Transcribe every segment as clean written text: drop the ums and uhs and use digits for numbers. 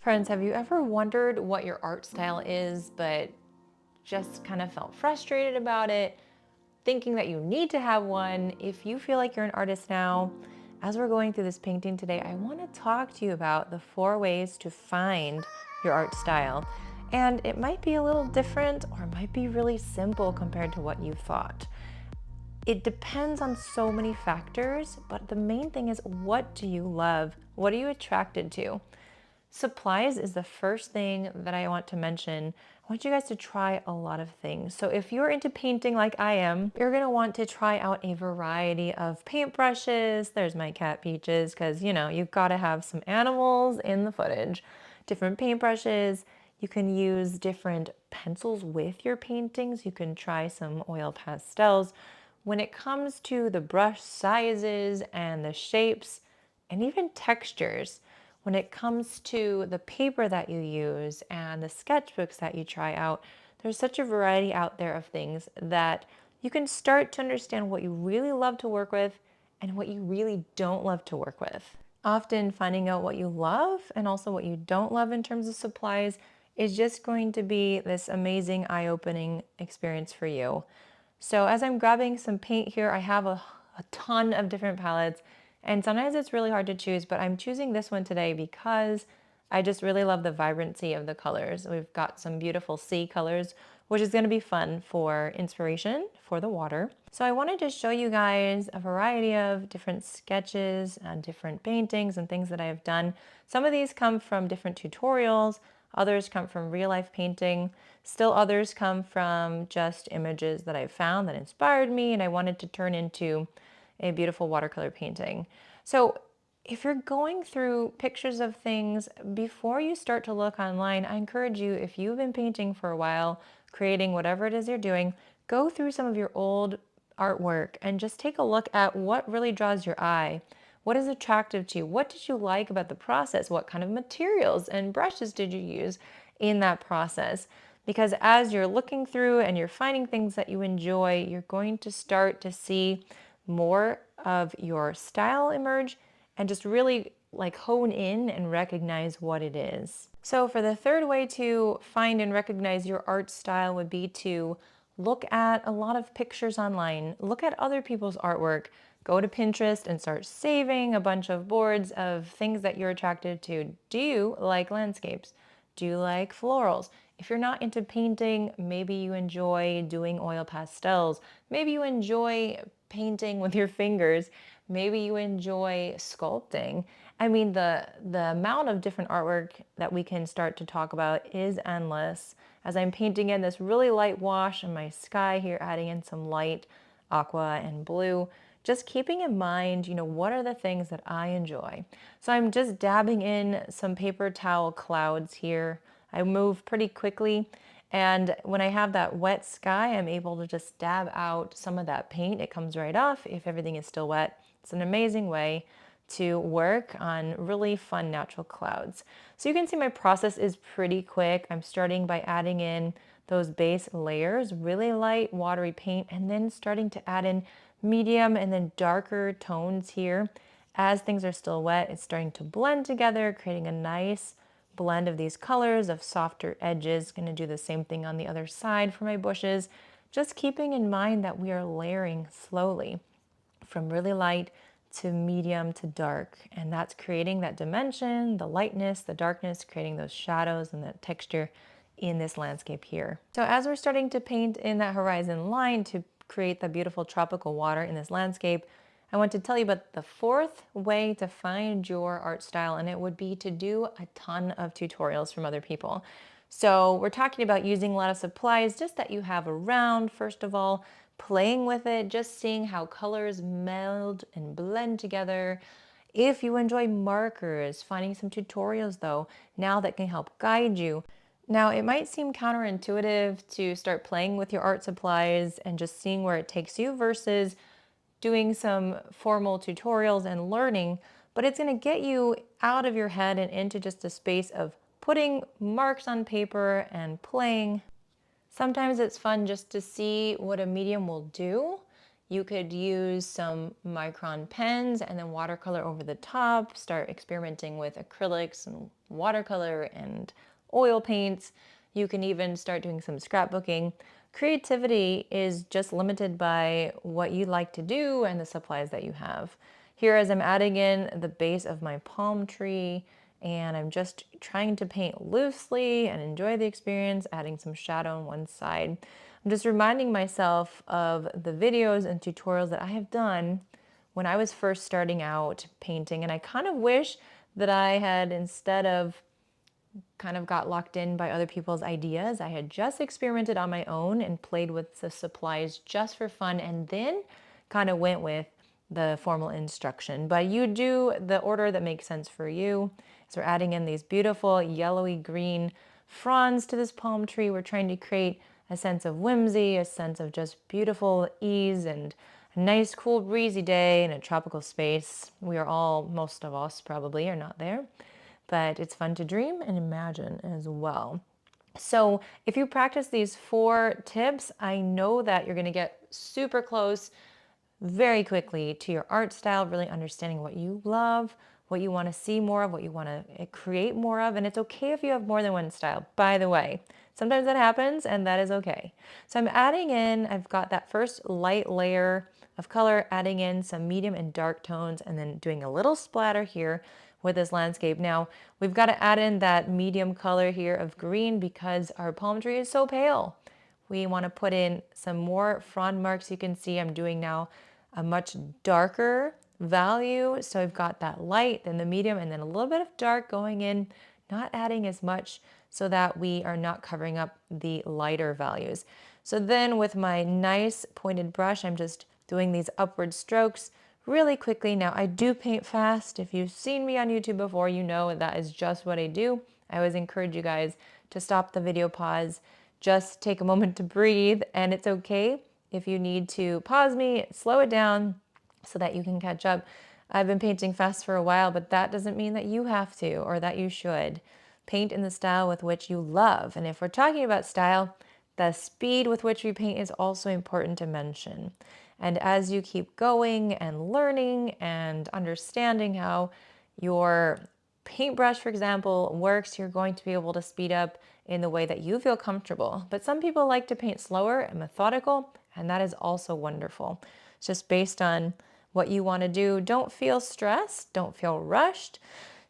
Friends, have you ever wondered what your art style is, but just kind of felt frustrated about it, thinking that you need to have one? If you feel like you're an artist now, as we're going through this painting today, I want to talk to you about the 4 ways to find your art style. And it might be a little different or it might be really simple compared to what you thought. It depends on so many factors, but the main thing is, what do you love? What are you attracted to? Supplies is the first thing that I want to mention. I want you guys to try a lot of things. So if you're into painting like I am, you're gonna want to try out a variety of paintbrushes. There's my cat Peaches, because you've got to have some animals in the footage. Different paintbrushes. You can use different pencils with your paintings. You can try some oil pastels. When it comes to the brush sizes and the shapes and even textures, when it comes to the paper that you use and the sketchbooks that you try out, there's such a variety out there of things that you can start to understand what you really love to work with and what you really don't love to work with. Often finding out what you love and also what you don't love in terms of supplies is just going to be this amazing eye-opening experience for you. So as I'm grabbing some paint here, I have a ton of different palettes, and sometimes it's really hard to choose, but I'm choosing this one today because I just really love the vibrancy of the colors. We've got some beautiful sea colors, which is going to be fun for inspiration for the water. So I wanted to show you guys a variety of different sketches and different paintings and things that I have done. Some of these come from different tutorials, others come from real life painting, still others come from just images that I found that inspired me and I wanted to turn into a beautiful watercolor painting. So if you're going through pictures of things, before you start to look online, I encourage you, if you've been painting for a while, creating whatever it is you're doing, go through some of your old artwork and just take a look at what really draws your eye. What is attractive to you? What did you like about the process? What kind of materials and brushes did you use in that process? Because as you're looking through and you're finding things that you enjoy, you're going to start to see more of your style emerge and just really like hone in and recognize what it is. So for the third way to find and recognize your art style would be to look at a lot of pictures online, look at other people's artwork, go to Pinterest and start saving a bunch of boards of things that you're attracted to. Do you like landscapes? Do you like florals? If you're not into painting, maybe you enjoy doing oil pastels. Maybe you enjoy painting with your fingers. Maybe you enjoy sculpting. I mean, the amount of different artwork that we can start to talk about is endless. As I'm painting in this really light wash in my sky here, adding in some light aqua and blue, just keeping in mind, what are the things that I enjoy. So I'm just dabbing in some paper towel clouds here. I move pretty quickly, and when I have that wet sky, I'm able to just dab out some of that paint. It comes right off if everything is still wet. It's an amazing way to work on really fun natural clouds. So you can see my process is pretty quick. I'm starting by adding in those base layers, really light watery paint, and then starting to add in medium and then darker tones here. As things are still wet, it's starting to blend together, creating a nice blend of these colors of softer edges. Going to do the same thing on the other side for my bushes, just keeping in mind that we are layering slowly from really light to medium to dark, and that's creating that dimension, the lightness, the darkness, creating those shadows and that texture in this landscape here. So as we're starting to paint in that horizon line to create the beautiful tropical water in this landscape, I want to tell you about the fourth way to find your art style, and it would be to do a ton of tutorials from other people. So we're talking about using a lot of supplies just that you have around, first of all, playing with it, just seeing how colors meld and blend together. If you enjoy markers, finding some tutorials though, now that can help guide you. Now, it might seem counterintuitive to start playing with your art supplies and just seeing where it takes you versus doing some formal tutorials and learning, but it's going to get you out of your head and into just a space of putting marks on paper and playing. Sometimes it's fun just to see what a medium will do. You could use some micron pens and then watercolor over the top, start experimenting with acrylics and watercolor and oil paints. You can even start doing some scrapbooking. Creativity is just limited by what you like to do and the supplies that you have. Here, as I'm adding in the base of my palm tree, and I'm just trying to paint loosely and enjoy the experience, adding some shadow on one side. I'm just reminding myself of the videos and tutorials that I have done when I was first starting out painting, and I kind of wish that I had, instead of kind of got locked in by other people's ideas, I had just experimented on my own and played with the supplies just for fun, and then kind of went with the formal instruction. But you do the order that makes sense for you. So we're adding in these beautiful yellowy green fronds to this palm tree. We're trying to create a sense of whimsy, a sense of just beautiful ease, and a nice, cool, breezy day in a tropical space. We are all, most of us probably, are not there, but it's fun to dream and imagine as well. So if you practice these 4 tips, I know that you're going to get super close very quickly to your art style, really understanding what you love, what you want to see more of, what you want to create more of. And it's okay if you have more than one style, by the way. Sometimes that happens, and that is okay. So I'm adding in, I've got that first light layer of color, adding in some medium and dark tones, and then doing a little splatter here with this landscape. Now, we've got to add in that medium color here of green because our palm tree is so pale. We want to put in some more frond marks. You can see I'm doing now a much darker value. So I've got that light, then the medium, and then a little bit of dark going in, not adding as much so that we are not covering up the lighter values. So then with my nice pointed brush, I'm just doing these upward strokes really quickly. Now I do paint fast. If you've seen me on YouTube before, you know that is just what I do. I always encourage you guys to stop the video, pause, just take a moment to breathe, and it's okay if you need to pause me, slow it down so that you can catch up. I've been painting fast for a while, but that doesn't mean that you have to or that you should. Paint in the style with which you love. And if we're talking about style, the speed with which we paint is also important to mention. And as you keep going and learning and understanding how your paintbrush, for example, works, you're going to be able to speed up in the way that you feel comfortable. But some people like to paint slower and methodical, and that is also wonderful. It's just based on what you want to do. Don't feel stressed, don't feel rushed.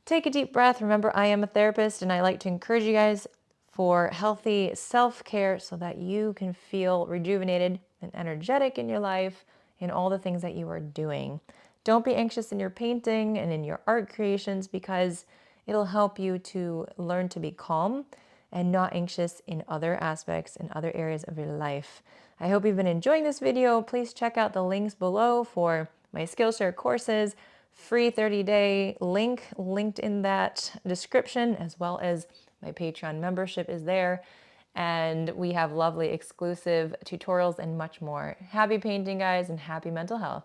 Take a deep breath. Remember, I am a therapist, and I like to encourage you guys for healthy self-care so that you can feel rejuvenated and energetic in your life in all the things that you are doing. Don't be anxious in your painting and in your art creations, because it'll help you to learn to be calm and not anxious in other aspects and other areas of your life. I hope you've been enjoying this video. Please check out the links below for my Skillshare courses, free 30-day link linked in that description, as well as my Patreon membership is there. And we have lovely exclusive tutorials and much more. Happy painting, guys, and happy mental health.